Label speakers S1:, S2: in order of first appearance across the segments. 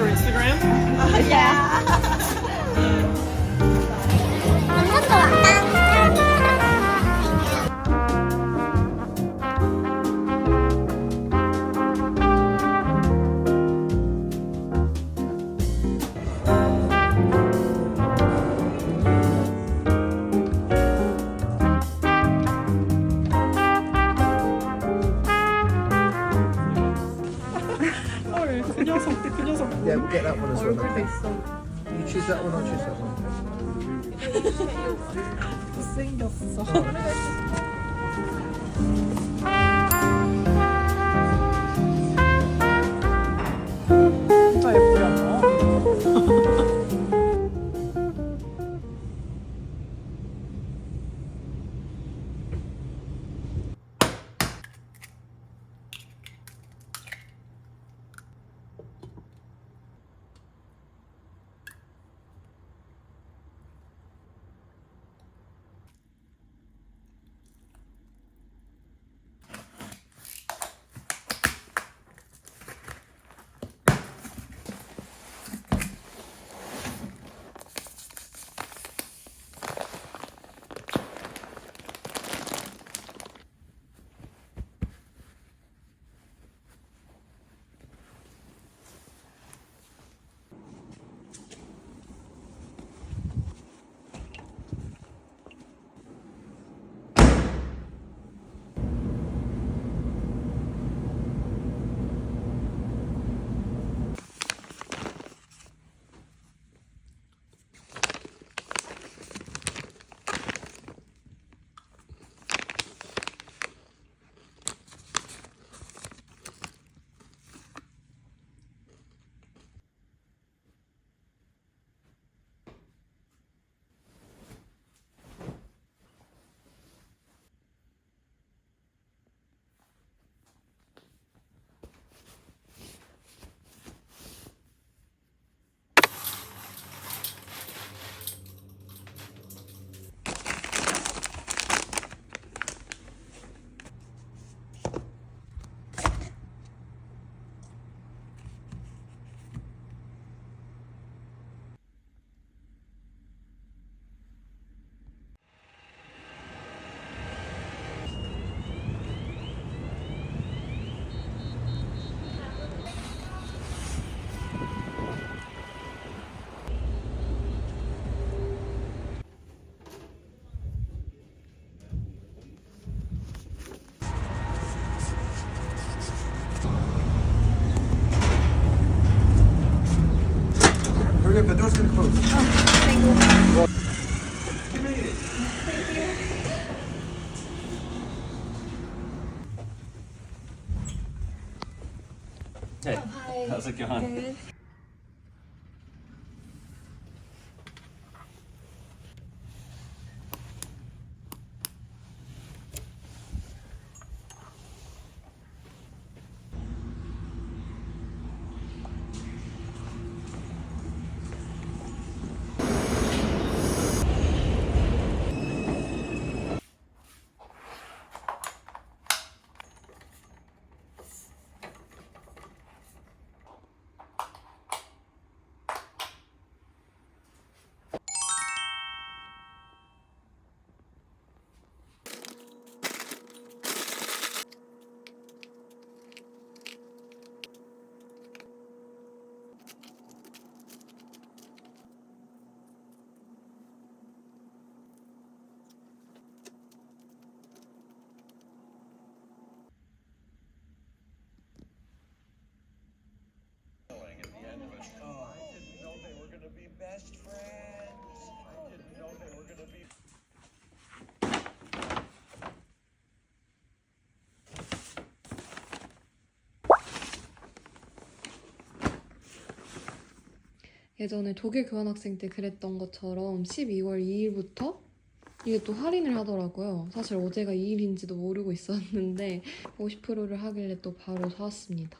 S1: for Instagram?
S2: Yeah.
S1: 그 녀석, 그 녀석.
S3: Yeah, we'll get that one as well.
S2: 얼굴도 있어.
S3: You choose that one, I'll choose that one.
S1: 못생겼어. 진짜 예쁘지 않아?
S3: Hurry up, the door's gonna close.
S4: Hey, how's it going?
S2: Good. 예전에 독일 교환학생 때 그랬던 것처럼 12월 2일부터 이게 또 할인을 하더라고요. 사실 어제가 2일인지도 모르고 있었는데 50%를 하길래 또 바로 사왔습니다.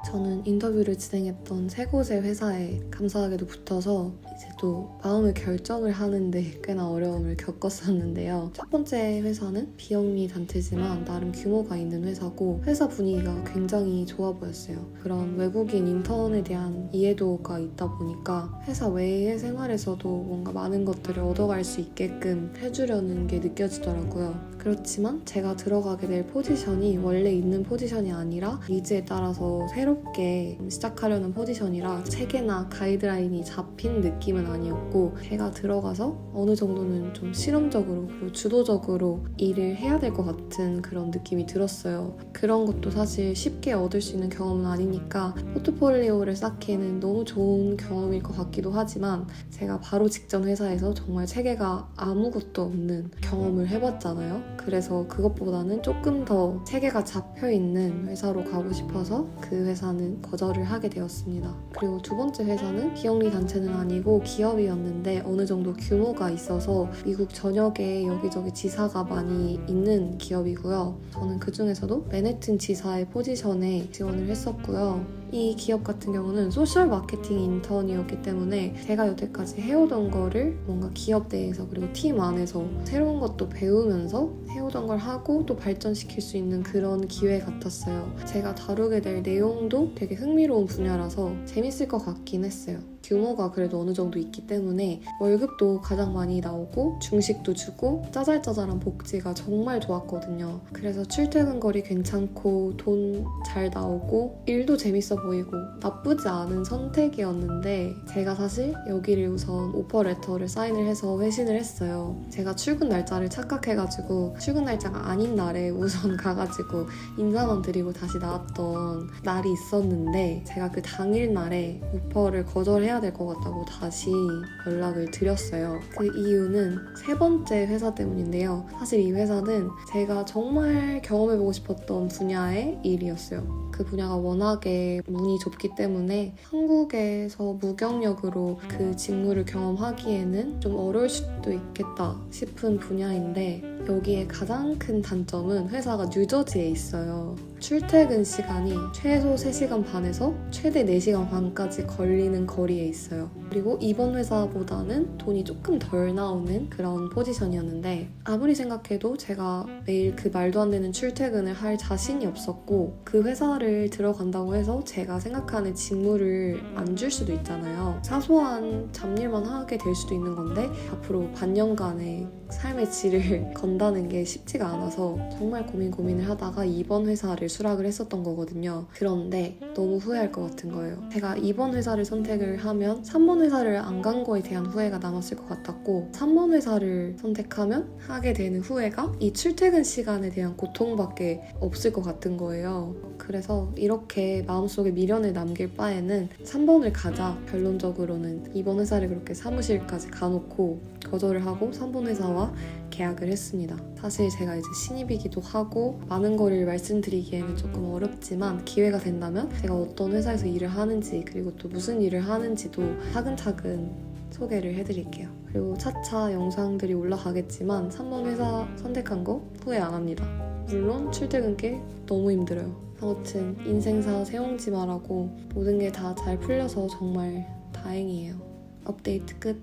S2: 저는 인터뷰를 진행했던 세 곳의 회사에 감사하게도 붙어서 이제 또 마음의 결정을 하는데 꽤나 어려움을 겪었었는데요. 첫 번째 회사는 비영리 단체지만 나름 규모가 있는 회사고 회사 분위기가 굉장히 좋아 보였어요. 그런 외국인 인턴에 대한 이해도가 있다 보니까 회사 외의 생활에서도 뭔가 많은 것들을 얻어갈 수 있게끔 해주려는 게 느껴지더라고요. 그렇지만 제가 들어가게 될 포지션이 원래 있는 포지션이 아니라 니즈에 따라서 새롭게 시작하려는 포지션이라 체계나 가이드라인이 잡힌 느낌은 아니었고 제가 들어가서 어느 정도는 좀 실험적으로 그리고 주도적으로 일을 해야 될 것 같은 그런 느낌이 들었어요. 그런 것도 사실 쉽게 얻을 수 있는 경험은 아니니까 포트폴리오를 쌓기에는 너무 좋은 경험일 것 같기도 하지만 제가 바로 직전 회사에서 정말 체계가 아무것도 없는 경험을 해봤잖아요. 그래서 그것보다는 조금 더 체계가 잡혀있는 회사로 가고 싶어서 그 회사는 거절을 하게 되었습니다. 그리고 두 번째 회사는 비영리 단체는 아니고 기업이었는데 어느 정도 규모가 있어서 미국 전역에 여기저기 지사가 많이 있는 기업이고요. 저는 그 중에서도 맨해튼 지사의 포지션에 지원을 했었고요. 이 기업 같은 경우는 소셜 마케팅 인턴이었기 때문에 제가 여태까지 해오던 거를 뭔가 기업 내에서 그리고 팀 안에서 새로운 것도 배우면서 해오던 걸 하고 또 발전시킬 수 있는 그런 기회 같았어요. 제가 다루게 될 내용도 되게 흥미로운 분야라서 재밌을 것 같긴 했어요. 규모가 그래도 어느 정도 있기 때문에 월급도 가장 많이 나오고 중식도 주고 짜잘짜잘한 복지가 정말 좋았거든요. 그래서 출퇴근 거리 괜찮고 돈 잘 나오고 일도 재밌어 있어 보이고 나쁘지 않은 선택이었는데 제가 사실 여기를 우선 오퍼 레터를 사인을 해서 회신을 했어요. 제가 출근 날짜를 착각해가지고 출근 날짜가 아닌 날에 우선 가가지고 인사만 드리고 다시 나왔던 날이 있었는데 제가 그 당일날에 오퍼를 거절해야 될 것 같다고 다시 연락을 드렸어요. 그 이유는 세 번째 회사 때문인데요. 사실 이 회사는 제가 정말 경험해보고 싶었던 분야의 일이었어요. 그 분야가 워낙에 문이 좁기 때문에 한국에서 무경력으로 그 직무를 경험하기에는 좀 어려울 수도 있겠다 싶은 분야인데 여기에 가장 큰 단점은 회사가 뉴저지에 있어요. 출퇴근 시간이 최소 3시간 반에서 최대 4시간 반까지 걸리는 거리에 있어요. 그리고 이번 회사보다는 돈이 조금 덜 나오는 그런 포지션이었는데 아무리 생각해도 제가 매일 그 말도 안 되는 출퇴근을 할 자신이 없었고 그 회사를 들어간다고 해서 제가 생각하는 직무를 안 줄 수도 있잖아요. 사소한 잡일만 하게 될 수도 있는 건데 앞으로 반년간의 삶의 질을 건다는 게 쉽지가 않아서 정말 고민을 하다가 이번 회사를 수락을 했었던 거거든요. 그런데 너무 후회할 것 같은 거예요. 제가 이번 회사를 선택을 하면 3번 회사를 안 간 거에 대한 후회가 남았을 것 같았고 3번 회사를 선택하면 하게 되는 후회가 이 출퇴근 시간에 대한 고통밖에 없을 것 같은 거예요. 그래서 이렇게 마음속에 미련을 남길 바에는 3번을 가자. 결론적으로는 이번 회사를 그렇게 사무실까지 가놓고 거절을 하고 3번 회사와 계약을 했습니다. 사실 제가 이제 신입이기도 하고 많은 거를 말씀드리기에는 조금 어렵지만 기회가 된다면 제가 어떤 회사에서 일을 하는지 그리고 또 무슨 일을 하는지도 차근차근 소개를 해드릴게요. 그리고 차차 영상들이 올라가겠지만 3번 회사 선택한 거 후회 안 합니다. 물론 출퇴근길 너무 힘들어요. 아무튼 인생사 세웅지 마라고 모든 게 다 잘 풀려서 정말 다행이에요. 업데이트 끝.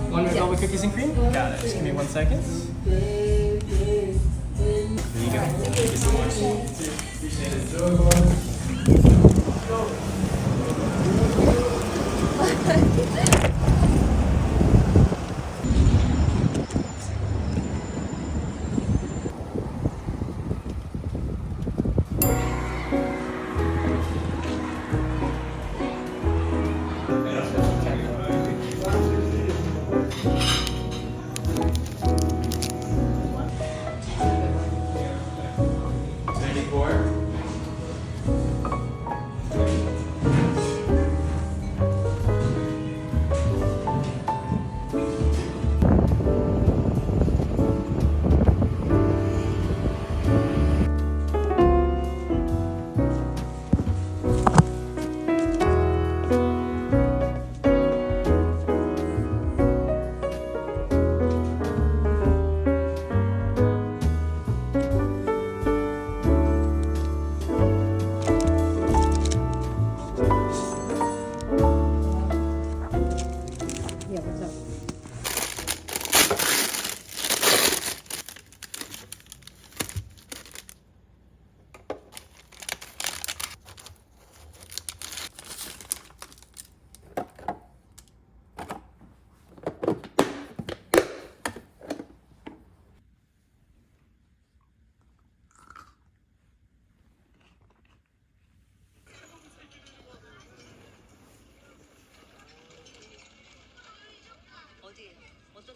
S5: One with all the cookies and cream? Got it. Just give me 1 second. There you go. Thank you so much.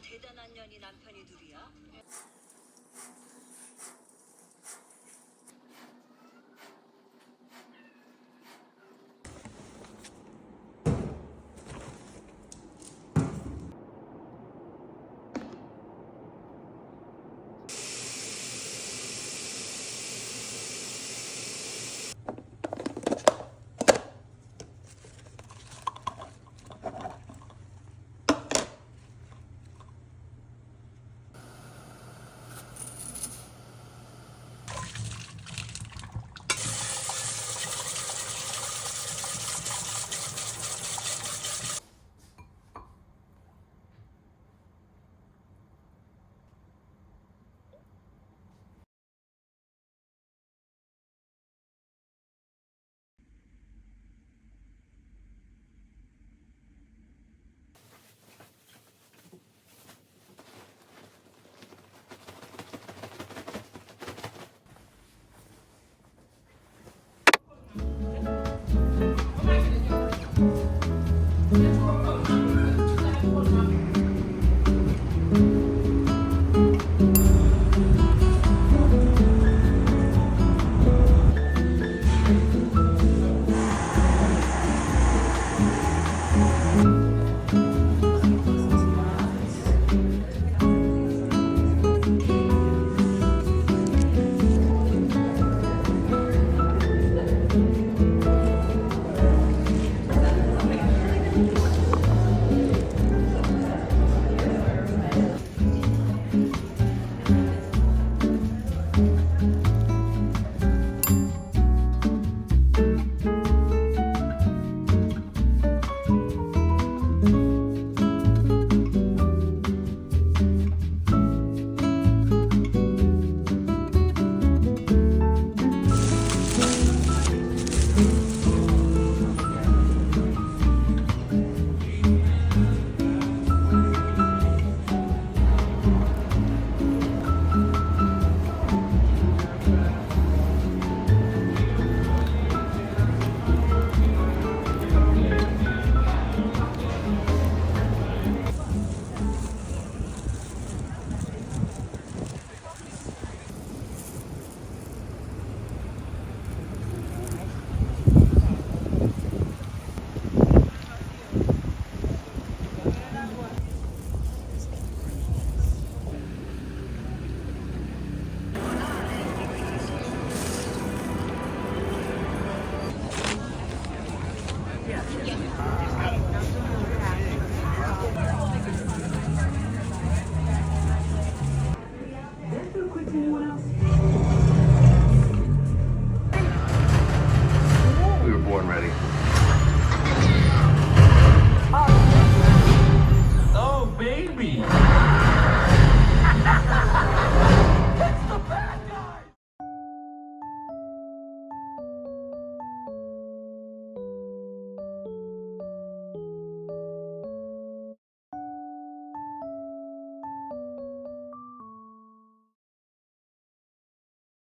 S6: 대단한 년이 남편이 둘이야?